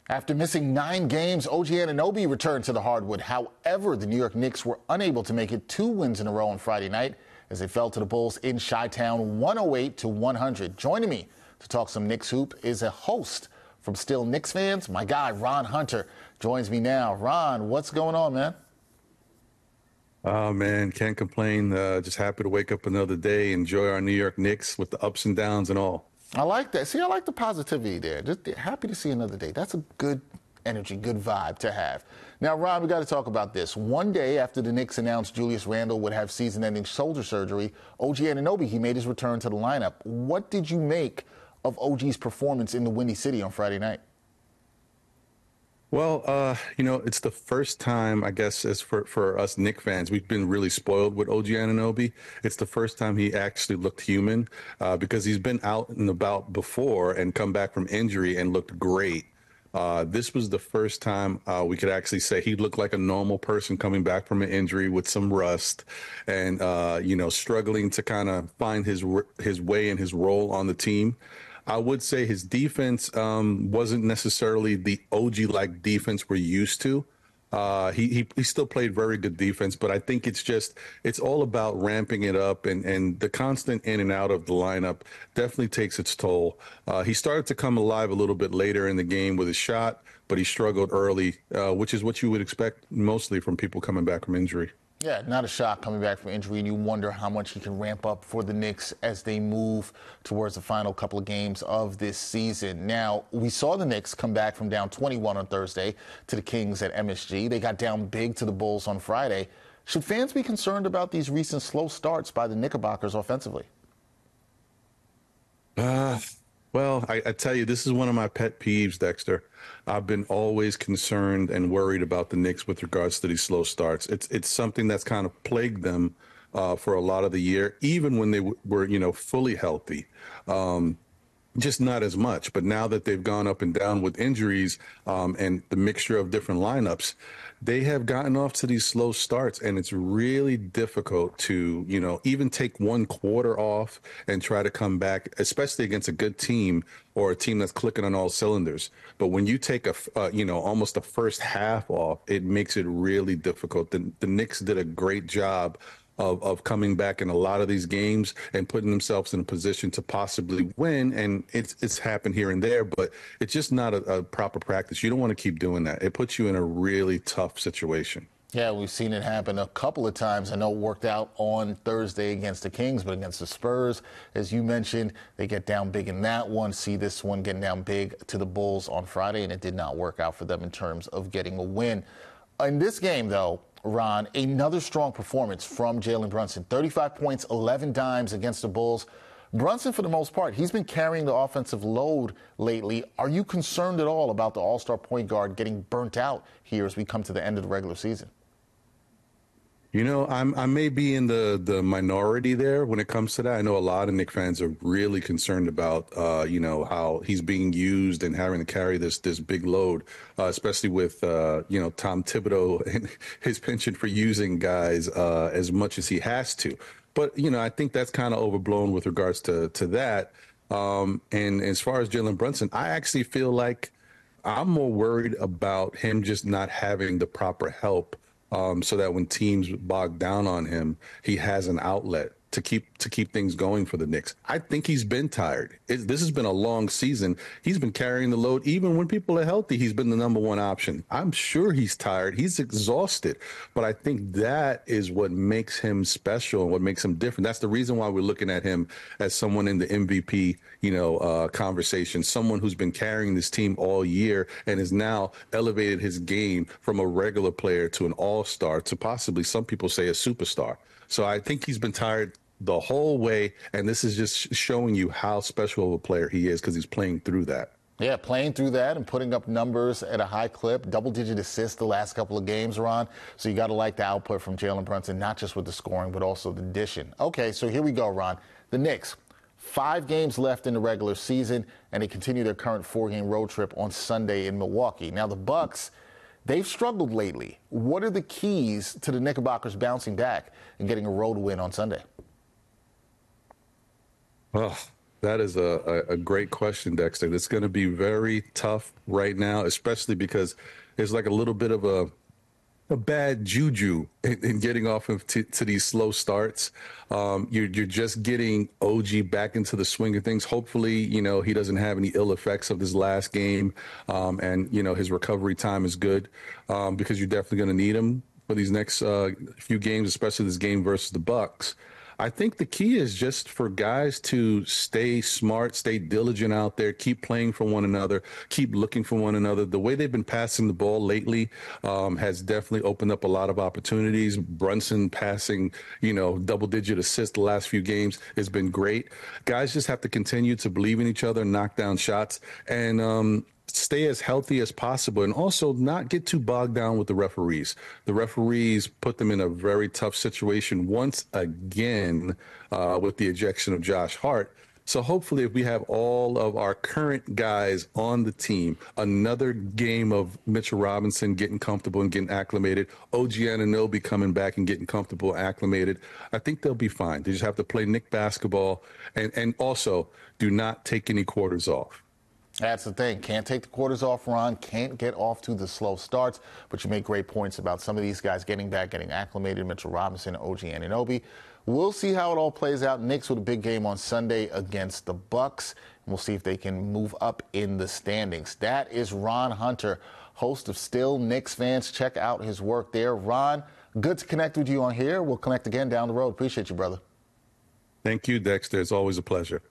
After missing 9 games, OG Anunoby returned to the hardwood. However, the New York Knicks were unable to make it 2 wins in a row on Friday night as they fell to the Bulls in Chi-Town 108-100. Joining me to talk some Knicks hoop is a host from Still Knicks Fans. My guy, Ron Hunter, joins me now. Ron, what's going on, man? Oh, man, can't complain. Just happy to wake up another day, enjoy our New York Knicks with the ups and downs and all. I like that. See, I like the positivity there. Just happy to see another day. That's a good energy, good vibe to have. Now, Ron, we got to talk about this. One day after the Knicks announced Julius Randle would have season-ending shoulder surgery, OG Anunoby, he made his return to the lineup. What did you make of OG's performance in the Windy City on Friday night? Well, it's the first time, I guess, as for us Knicks fans, we've been really spoiled with OG Anunoby. It's the first time he actually looked human because he's been out and about before and come back from injury and looked great. This was the first time we could actually say he looked like a normal person coming back from an injury with some rust and, struggling to kind of find his way and his role on the team. I would say his defense wasn't necessarily the OG-like defense we're used to. He still played very good defense, but I think it's all about ramping it up, and the constant in and out of the lineup definitely takes its toll. He started to come alive a little bit later in the game with his shot, but he struggled early, which is what you would expect mostly from people coming back from injury. Yeah, not a shock coming back from injury, and you wonder how much he can ramp up for the Knicks as they move towards the final couple of games of this season. Now, we saw the Knicks come back from down 21 on Thursday to the Kings at MSG. They got down big to the Bulls on Friday. Should fans be concerned about these recent slow starts by the Knickerbockers offensively? Well, I tell you, this is one of my pet peeves, Dexter. I've been always concerned and worried about the Knicks with regards to these slow starts. It's something that's kind of plagued them for a lot of the year, even when they were, fully healthy. Just not as much. But now that they've gone up and down with injuries and the mixture of different lineups, they have gotten off to these slow starts, and it's really difficult to, even take one quarter off and try to come back, especially against a good team or a team that's clicking on all cylinders. But when you take almost the first half off, it makes it really difficult. The Knicks did a great job of coming back in a lot of these games and putting themselves in a position to possibly win. And it's happened here and there, but it's just not a proper practice. You don't want to keep doing that. It puts you in a really tough situation. Yeah, we've seen it happen a couple of times. I know it worked out on Thursday against the Kings, but against the Spurs, as you mentioned, they get down big in that one. See this one getting down big to the Bulls on Friday, and it did not work out for them in terms of getting a win. In this game, though, Ron, another strong performance from Jalen Brunson. 35 points, 11 dimes against the Bulls. Brunson, for the most part, he's been carrying the offensive load lately. Are you concerned at all about the all-star point guard getting burnt out here as we come to the end of the regular season? I may be in the minority there when it comes to that. I know a lot of Knicks fans are really concerned about, how he's being used and having to carry this big load, especially with, Tom Thibodeau and his penchant for using guys as much as he has to. But, I think that's kind of overblown with regards to that. And as far as Jalen Brunson, I actually feel like I'm more worried about him just not having the proper help. So that when teams bog down on him, he has an outlet to keep things going for the Knicks. I think he's been tired. This has been a long season. He's been carrying the load. Even when people are healthy, he's been the number one option. I'm sure he's tired. He's exhausted. But I think that is what makes him special and what makes him different. That's the reason why we're looking at him as someone in the MVP, conversation, someone who's been carrying this team all year and has now elevated his game from a regular player to an all-star to possibly, some people say, a superstar. So I think he's been tired the whole way, and this is just showing you how special of a player he is because he's playing through that. Yeah, playing through that and putting up numbers at a high clip, double-digit assists the last couple of games, Ron. So you got to like the output from Jalen Brunson, not just with the scoring, but also the addition. Okay, so here we go, Ron. The Knicks, 5 games left in the regular season, and they continue their current 4-game road trip on Sunday in Milwaukee. Now, the Bucks, they've struggled lately. What are the keys to the Knickerbockers bouncing back and getting a road win on Sunday? Well, That is a great question, Dexter. It's going to be very tough right now, especially because there's like a little bit of a bad juju in getting off of to these slow starts. You're just getting OG back into the swing of things. Hopefully, he doesn't have any ill effects of his last game, and his recovery time is good, because you're definitely going to need him for these next few games, especially this game versus the Bucks. I think the key is just for guys to stay smart, stay diligent out there, keep playing for one another, keep looking for one another. The way they've been passing the ball lately has definitely opened up a lot of opportunities. Brunson passing, double-digit assists the last few games has been great. Guys just have to continue to believe in each other, knock down shots, and stay as healthy as possible, and also not get too bogged down with the referees. The referees put them in a very tough situation once again with the ejection of Josh Hart. So hopefully, if we have all of our current guys on the team, another game of Mitchell Robinson getting comfortable and getting acclimated, OG Anunoby coming back and getting comfortable and acclimated, I think they'll be fine. They just have to play Knick basketball, and also do not take any quarters off. That's the thing. Can't take the quarters off, Ron. Can't get off to the slow starts. But you make great points about some of these guys getting back, getting acclimated. Mitchell Robinson, OG Anunoby. We'll see how it all plays out. Knicks with a big game on Sunday against the Bucks. And we'll see if they can move up in the standings. That is Ron Hunter, host of Still Knicks Fans. Check out his work there. Ron, good to connect with you on here. We'll connect again down the road. Appreciate you, brother. Thank you, Dexter. It's always a pleasure.